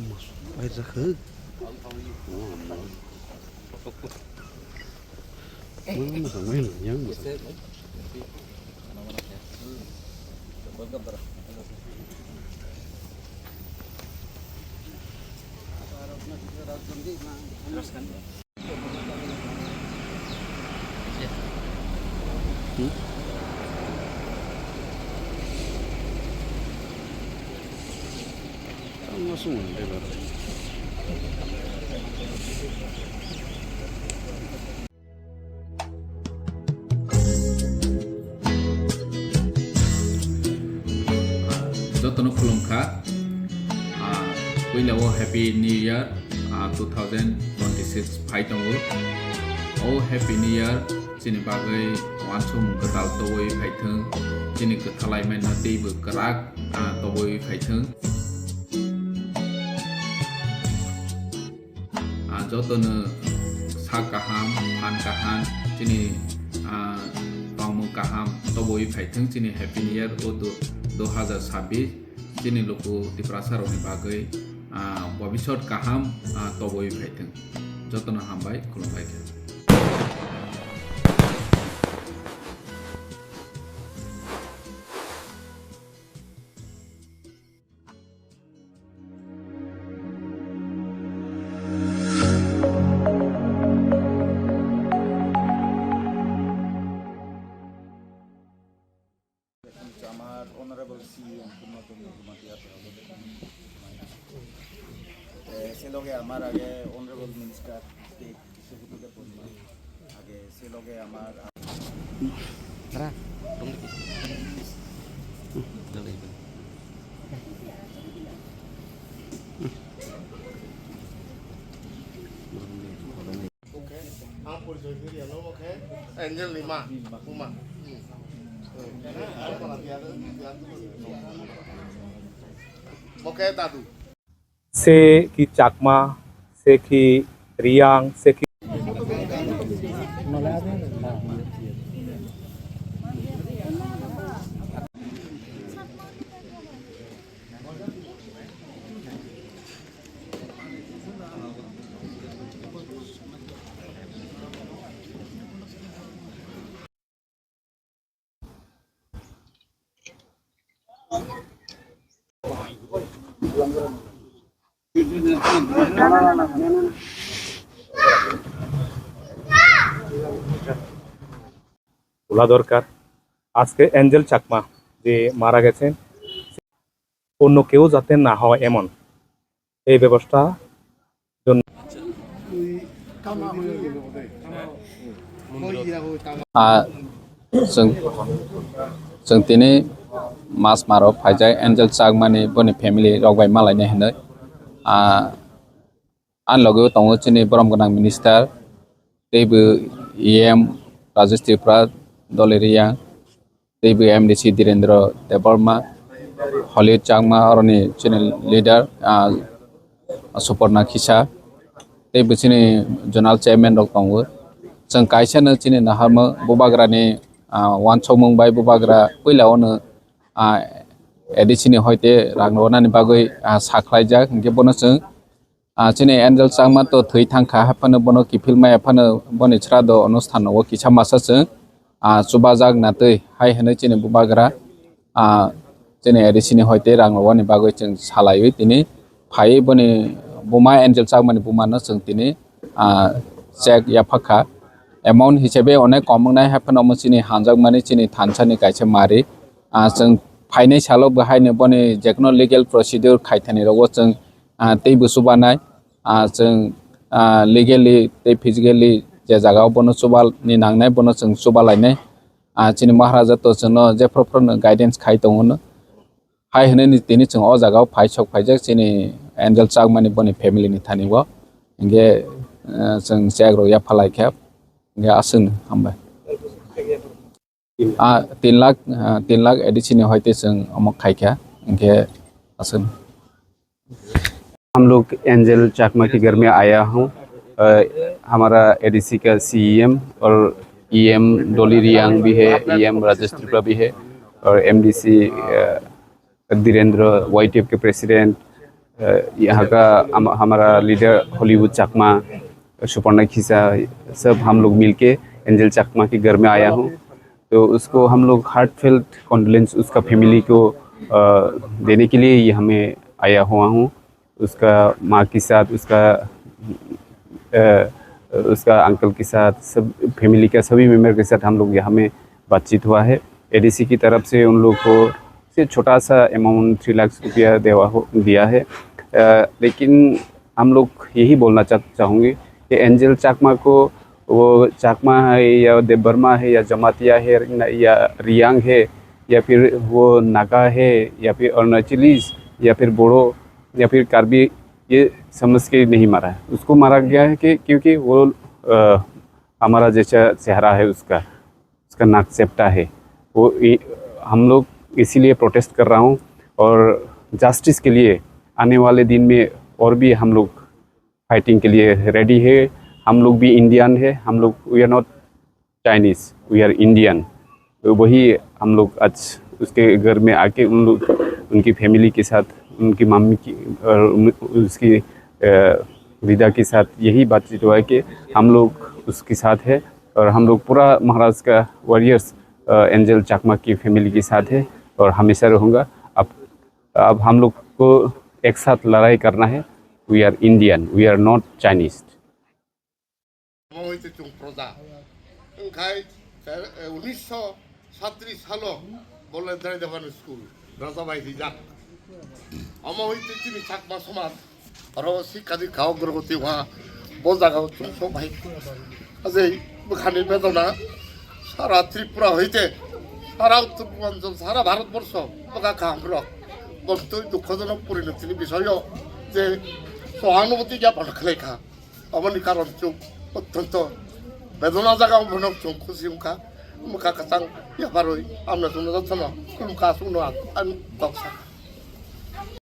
Ai ra khứ. Mà thằng mấy nhớ mà. Langsung lebar. Jotono khulumkha Puilawo Happy New Year 2026 phaitongo O Happy New Year chini bagai wansum ketal towoi phaithung chini kethalai mai na teibo kerak towoi phaithung Jotono sak kaham phan kaham chini tongmung kaham towoi phaithung chini Happy New Year o 2026 chini loko tiprasaroni bagai bhabishot kaham toboi phaithung jotono hambai khulumbai khe আমার honourable CM সে লগে আমার আগে honourable minister আগে সে লগে আমার Angel 5 Puma. Tadu. Se ki Chakma, se ki Riang, se ki তোলা দরকার আজকে অ্যাঞ্জেল চাকমা যে মারা গেছেন অন্য কেউ যাতে না হয় এমন এই ব্যবস্থা জন্য जों दिनै मास माराव फायजाय एन्जेल चाकमानि बनि फेमिलि रगबाय मालायनाय होनो आन लगे दङ जोंनि बरमगोनां मिनिस्टार दैबो EM राजेश त्रिपुरा दलेरिया दैबो MDC धीरेन्द्र देबबर्मा हलिउड चाकमा अरनि चेनेल लिडार सुपर्णा खिसा दैबो जोंनि जनाल चेयरमेन रग दङ जों कायसानो जोंनि नाहामो बुबाग्रानि वानसौमं बाय बुबाग्रा पैलावनो एडिसिनि हयते रांनवानानि बागै साख्लायजाक इंके बनो जों जोंनि एन्जेल चाकमा तो थै थांखा हाफानो बनो किफिलमाय हाफानो बनि श्राद्ध अनुष्ठानाव किसा मासा जों सुबाजाक नातै हाय होनो जोंनि बुबाग्रा जोंनि एडिसिनि हयते रांनवानि बागै जों सालायो दिनै फायै बनि बुमा एन्जेल चाकमानि बुमानो जों दिनै चेक याफाखा एमाउन्ट हिसाबै अनेक कमंनाय हाफानो मोनसिनि हानजाक माने जोंनि थानसानि गायसे मारि जों फाइनाय सालो बाहायनो बनि जेखुनु लिगेल प्रसिडिउर खायथानि राव जों दैबो सुबानाय जों लिगेलि दै फिजिकेलि जे जागाव बनो सुबानि नांनाय बनो जों सुबालायनाय जोंनि महाराजा तो जोंनो जेफ्रफोरनो गाइडेन्स खाय दङनो हाय होनो दिनै जों अ जागाव फायसक फायजाक जोंनि एन्जेल चाकमानि बनि फेमिलिनि थानिव इंगे जों जाग्रो याफालायखेब इंगे आसन हामबाय 3 लाख एडिसिनि हयते जों अमक खायखा इंगे आसन हम लोग एंजल चाकमा के घर में आया हूँ हमारा एडीसी का CEM और EM डोली रियांग भी है EM राजेश त्रिपुरा भी है और MDC धीरेन्द्र YTF के प्रेसिडेंट यहाँ का हमारा लीडर हॉलीवुड चकमा, सुपर्णा खिसा, सब हम लोग मिलके एंजल चकमा के घर में आया हूँ। तो उसको हम लोग हार्टफेल्ट कॉन्डोलेंस उसका फैमिली को देने के लिए ये हमें आया हुआ हूँ। उसका माँ के साथ, उसका अंकल के साथ, सब फैमिली का सभी मेम्बर के साथ हम लोग यहाँ में बातचीत हुआ है। एडीसी की तरफ से उन लोग को से छोटा सा अमाउंट 3 लाख रुपया दिया है। लेकिन हम लोग यही बोलना चाहूँगे कि एंजल चकमा को, वो चकमा है या देवबर्मा है या जमातिया है या रियांग है या फिर वो नागा है या फिर अरुणाचलीज या फिर बोडो या फिर कार्बी, ये समझ के नहीं मारा है। उसको मारा गया है कि क्योंकि वो हमारा जैसा चेहरा है, उसका नाक चेप्टा है। वो हम लोग इसीलिए प्रोटेस्ट कर रहा हूँ और जस्टिस के लिए आने वाले दिन में और भी हम लोग फाइटिंग के लिए रेडी है। हम लोग भी इंडियन है, हम लोग we are not Chinese, we are Indian. तो वही हम लोग आज उसके घर में आके उनकी फैमिली के साथ, उनकी मम्मी की और उसकी विदा के साथ यही बातचीत हुआ है कि हम लोग उसके साथ है और हम लोग पूरा महाराष्ट्र का वॉरियर्स एंजल चकमा की फैमिली के साथ है और हमेशा रहूँगा। अब हम लोग को एक साथ लड़ाई करना है। We are Indian, we are not Chinese. হইতে চুং প্রজা ওখাই 1937 সালে বলে দাঁড়িয়ে দেবেন স্কুল রাজাবাই হিজাক হইতে তিনি চাকমা সমাজ আরো শিক্ষা দীক্ষা অগ্রগতি হওয়া বজাগাও চুং সবাই আজ এই খানি বেদনা সারা ত্রিপুরা হইতে, সারা উত্তর পূর্বাঞ্চল, সারা ভারতবর্ষ প্রকাশা আমরা বস্তু দুঃখজনক পরিণতির বিষয় যে সহানুভূতি জ্ঞাপন লেখা অমনি কারণ চুপ অত্যন্ত বেদনা জায়গা ভনক চুং খুশি মুখা মুখা কাচাং ইয়াবারই আমরা শুনে যাচ্ছ না মুখা শুনো দর্শক